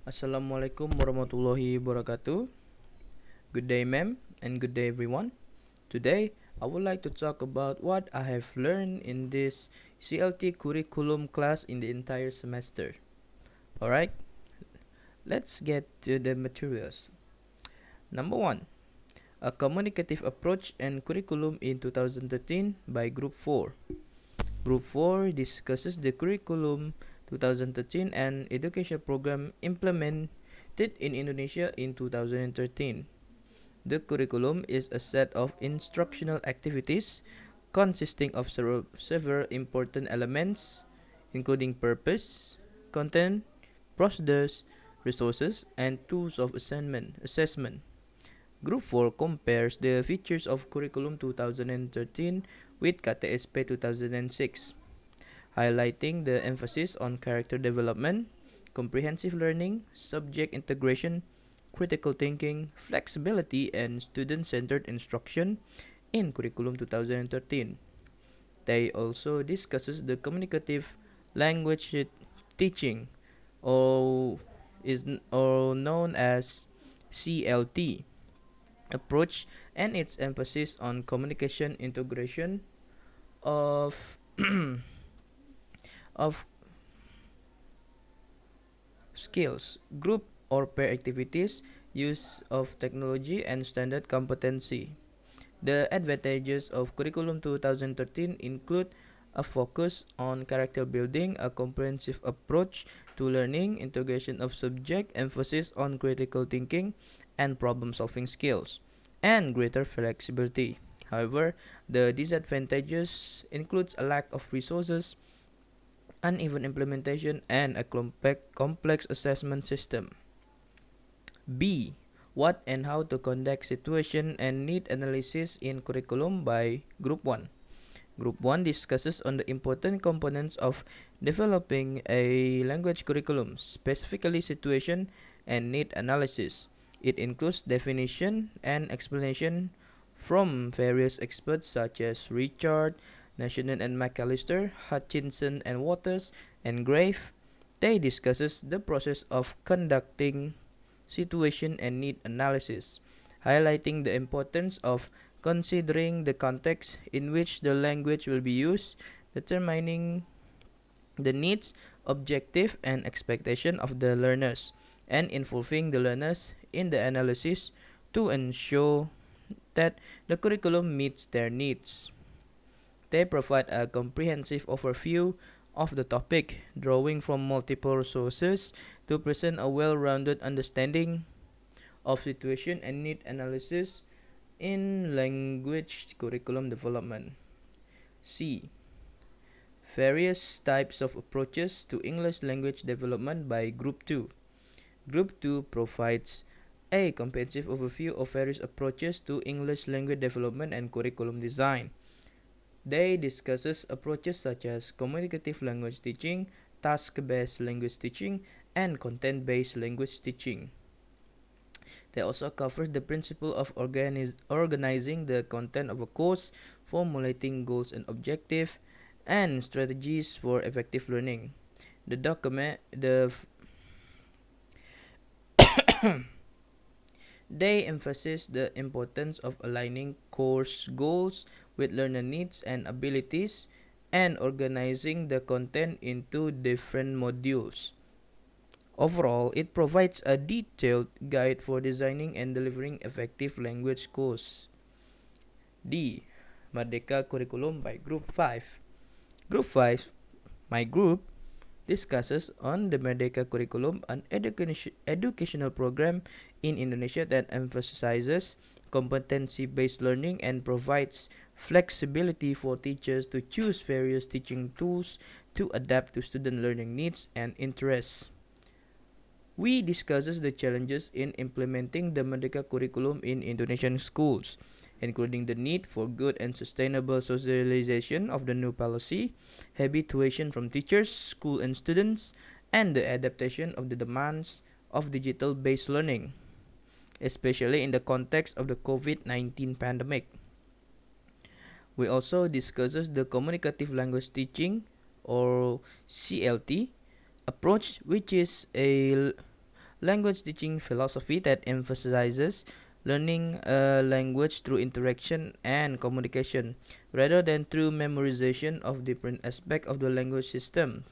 Assalamualaikum warahmatullahi wabarakatuh. Good day, ma'am, and good day, everyone. Today, I would like to talk about what I have learned in this CLT curriculum class in the entire semester. Alright, let's get to the materials. Number 1, a communicative approach and curriculum in 2013 by Group 4. Group 4 discusses the curriculum 2013 and education program implemented in Indonesia in 2013. The curriculum is a set of instructional activities consisting of several important elements, including purpose, content, procedures, resources, and tools of assessment. Group 4 compares the features of Curriculum 2013 with KTSP 2006, highlighting the emphasis on character development, comprehensive learning, subject integration, critical thinking, flexibility, and student-centered instruction in Curriculum 2013. They also discusses the communicative language teaching, or or known as CLT approach, and its emphasis on communication integration of of skills, group or pair activities, use of technology, and standard competency. The advantages of Curriculum 2013 include a focus on character building, a comprehensive approach to learning, integration of subject, emphasis on critical thinking and problem solving skills, and greater flexibility. However, the disadvantages includes a lack of resources, uneven implementation, and a complex assessment system. B. What and how to conduct situation and need analysis in curriculum by Group 1. Group 1 discusses on the important components of developing a language curriculum, specifically situation and need analysis. It includes definition and explanation from various experts such as Richard, National and McAllister, Hutchinson and Waters, and Grave. They discusses the process of conducting situation and need analysis, highlighting the importance of considering the context in which the language will be used, determining the needs, objective, and expectation of the learners, and involving the learners in the analysis to ensure that the curriculum meets their needs. They provide a comprehensive overview of the topic, drawing from multiple sources to present a well-rounded understanding of situation and need analysis in language curriculum development. C. Various types of approaches to English language development by Group 2. Group 2 provides a comprehensive overview of various approaches to English language development and curriculum design. They discusses approaches such as communicative language teaching, task-based language teaching, and content-based language teaching. They also cover the principle of organizing the content of a course, formulating goals and objectives, and strategies for effective learning. The document the They emphasize the importance of aligning course goals with learner needs and abilities and organizing the content into different modules. Overall, it provides a detailed guide for designing and delivering effective language course. D. Merdeka Curriculum by Group 5. Group 5, my group, discusses on the Merdeka Curriculum, an educational program in Indonesia that emphasizes competency-based learning and provides flexibility for teachers to choose various teaching tools to adapt to student learning needs and interests. We discusses the challenges in implementing the Merdeka curriculum in Indonesian schools, including the need for good and sustainable socialization of the new policy, habituation from teachers, school and students, and the adaptation of the demands of digital-based learning, especially in the context of the COVID-19 pandemic. We also discusses the communicative language teaching, or CLT, approach, which is a language teaching philosophy that emphasizes learning a language through interaction and communication rather than through memorization of different aspects of the language system.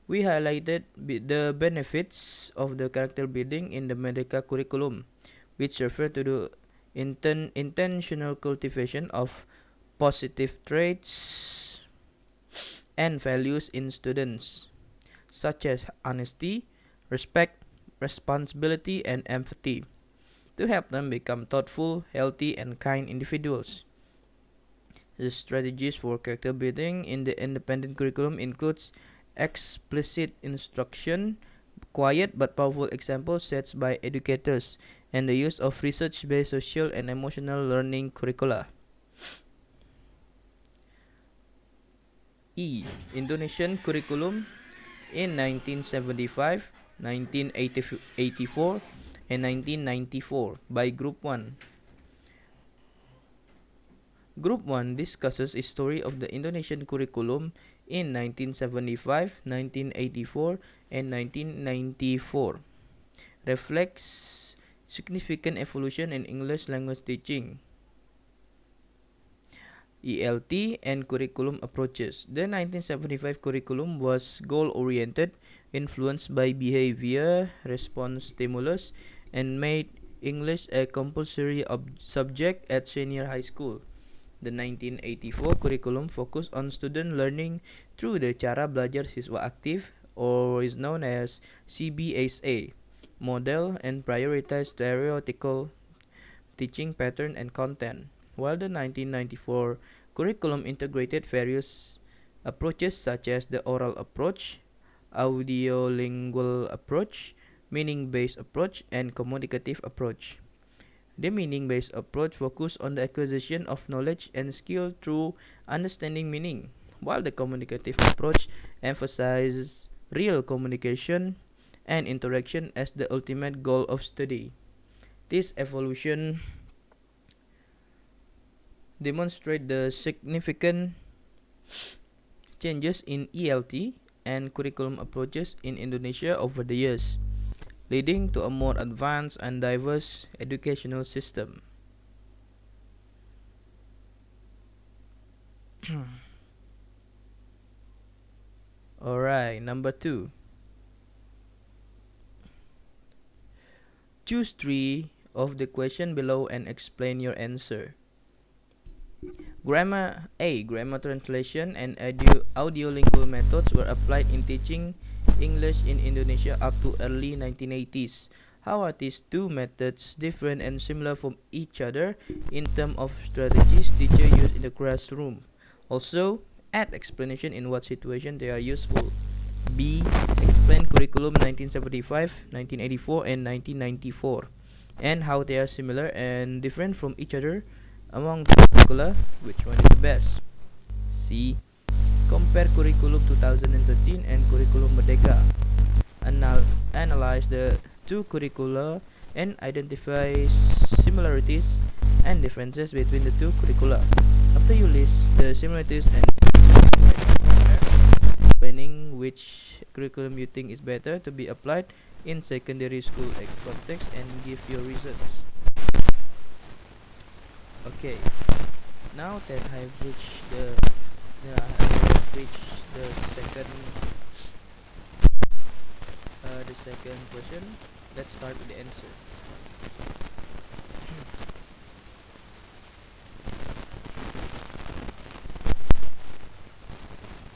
We highlighted the benefits of the character building in the Merdeka curriculum, which refer to the intentional cultivation of positive traits and values in students, such as honesty, respect, responsibility, and empathy, to help them become thoughtful, healthy, and kind individuals. The strategies for character building in the independent curriculum includes explicit instruction, quiet but powerful example sets by educators, and the use of research-based social and emotional learning curricula. E. Indonesian curriculum in 1975, 1984, and 1994 by Group 1. Group 1 discusses a story of the Indonesian curriculum in 1975, 1984, and 1994. Reflects significant evolution in English language teaching. ELT and curriculum approaches. The 1975 curriculum was goal-oriented, influenced by behavior response stimulus, and made English a compulsory subject at senior high school. The 1984 curriculum focused on student learning through the Cara Belajar Siswa Aktif, or is known as CBSA, model and prioritized theoretical teaching pattern and content, while the 1994 curriculum integrated various approaches such as the oral approach, audiolingual approach, meaning-based approach, and communicative approach. The meaning-based approach focuses on the acquisition of knowledge and skill through understanding meaning, while the communicative approach emphasizes real communication and interaction as the ultimate goal of study. This evolution demonstrates the significant changes in ELT and curriculum approaches in Indonesia over the years, leading to a more advanced and diverse educational system. Alright, number 2. Choose 3 of the question below and explain your answer. Grammar translation and audiolingual methods were applied in teaching English in Indonesia up to early 1980s. How are these two methods different and similar from each other in terms of strategies teachers use in the classroom? Also, add explanation in what situation they are useful. B. Explain curriculum 1975, 1984, and 1994, and how they are similar and different from each other. Among the curricula, which one is the best? C. Compare curriculum 2013 and curriculum Merdeka. Analyze the two curricula and identify similarities and differences between the two curricula. After you list the similarities and explaining which curriculum you think is better to be applied in secondary school context and give your reasons. Okay, now that I've reached the second question, let's start with the answer.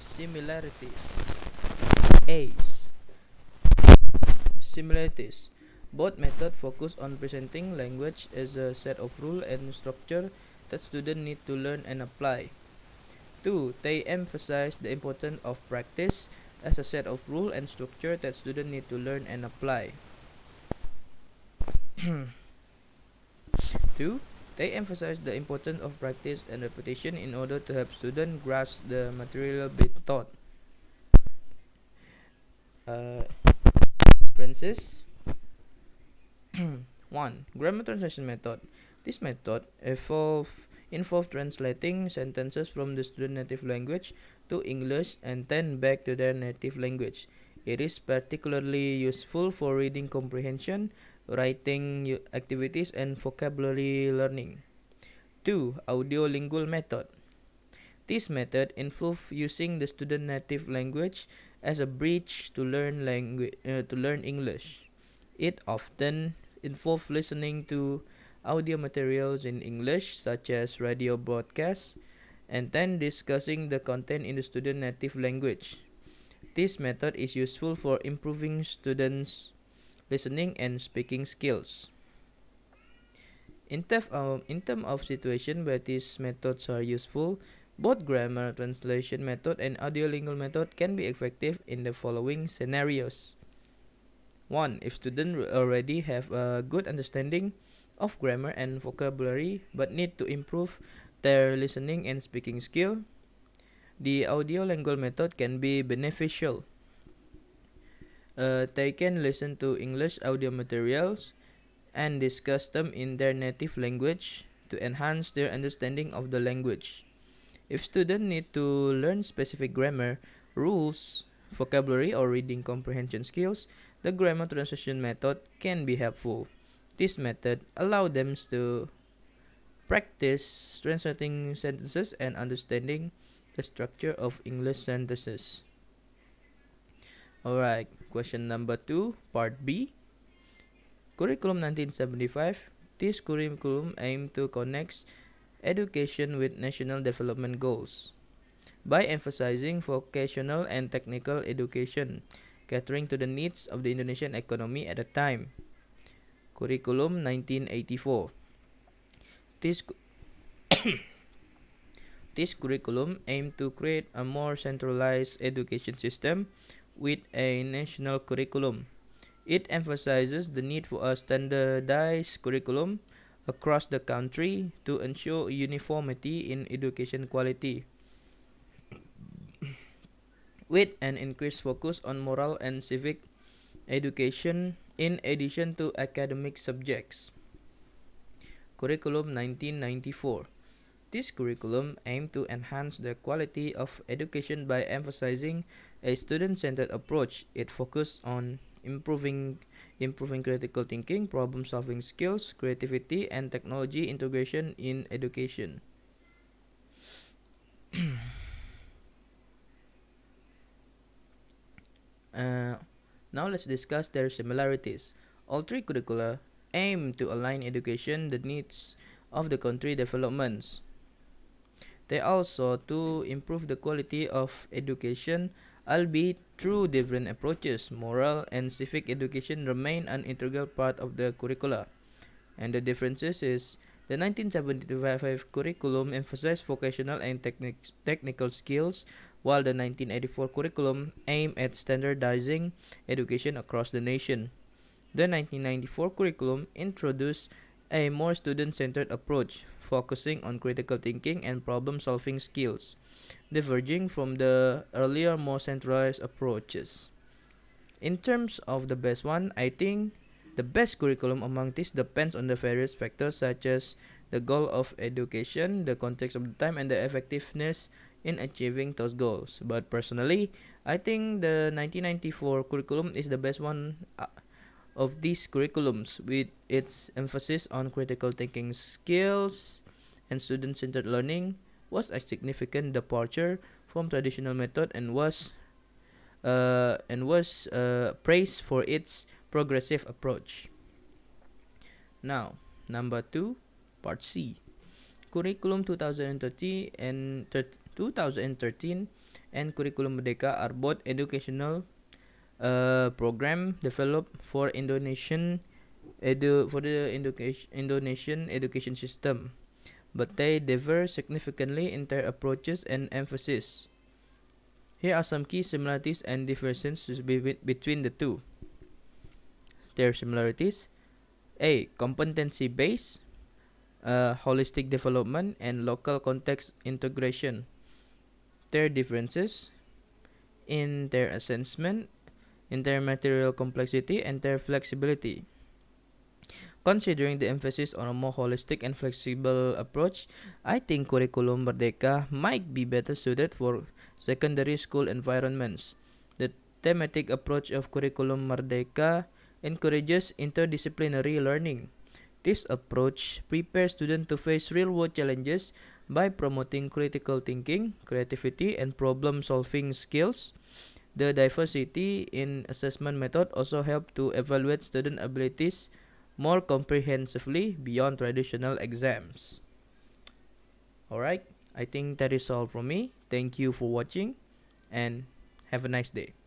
Similarities. A's. Similarities. Both methods focus on presenting language as a set of rules and structure that students need to learn and apply. 2. They emphasize the importance of practice as a set of rules and structure that students need to learn and apply. 2. They emphasize the importance of practice and repetition in order to help students grasp the material being taught. Differences. 1. Grammar translation method. This method involves translating sentences from the student native language to English and then back to their native language. It is particularly useful for reading comprehension, writing activities, and vocabulary learning. 2. Audiolingual method. This method involves using the student native language as a bridge to learn English. It often involves listening to audio materials in English, such as radio broadcasts, and then discussing the content in the student native language. This method is useful for improving students' listening and speaking skills. In terms of situation where these methods are useful, both grammar translation method and audiolingual method can be effective in the following scenarios. 1. If students already have a good understanding of grammar and vocabulary but need to improve their listening and speaking skill, the audiolingual method can be beneficial. They can listen to English audio materials and discuss them in their native language to enhance their understanding of the language. If students need to learn specific grammar, rules, vocabulary, or reading comprehension skills, the grammar translation method can be helpful. This method allows them to practice translating sentences and understanding the structure of English sentences. Alright, question number 2, part B. Curriculum 1975. This curriculum aimed to connect education with national development goals by emphasizing vocational and technical education, catering to the needs of the Indonesian economy at the time. Curriculum 1984. This This curriculum aimed to create a more centralized education system with a national curriculum. It emphasizes the need for a standardized curriculum across the country to ensure uniformity in education quality, with an increased focus on moral and civic education in addition to academic subjects. Curriculum 1994. This curriculum aimed to enhance the quality of education by emphasizing a student-centered approach. It focused on improving critical thinking, problem-solving skills, creativity, and technology integration in education. Now let's discuss their similarities. All three curricula aim to align education the needs of the country developments. They also to improve the quality of education, albeit through different approaches. Moral and civic education remain an integral part of the curricula. And the differences is the 1975 curriculum emphasized vocational and technical skills, while the 1984 curriculum aimed at standardizing education across the nation. The 1994 curriculum introduced a more student-centered approach, focusing on critical thinking and problem-solving skills, diverging from the earlier more centralized approaches. In terms of the best one, I think the best curriculum among these depends on the various factors such as the goal of education, the context of the time, and the effectiveness in achieving those goals. But personally, I think the 1994 curriculum is the best one of these curriculums, with its emphasis on critical thinking skills and student-centered learning, was a significant departure from traditional method and was praised for its progressive approach. Now, number 2, part C. Curriculum 2013 and Curriculum Merdeka are both educational program developed for the Indonesian education system, but they differ significantly in their approaches and emphasis. Here are some key similarities and differences between the two. Their similarities: A. Competency based, holistic development, and local context integration. Their differences: in their assessment, in their material complexity, and their flexibility. Considering the emphasis on a more holistic and flexible approach, I think Curriculum Merdeka might be better suited for secondary school environments. The thematic approach of Curriculum Merdeka encourages interdisciplinary learning. This approach prepares students to face real-world challenges by promoting critical thinking, creativity, and problem-solving skills. The diversity in assessment method also help to evaluate student abilities more comprehensively beyond traditional exams. Alright, I think that is all from me. Thank you for watching and have a nice day.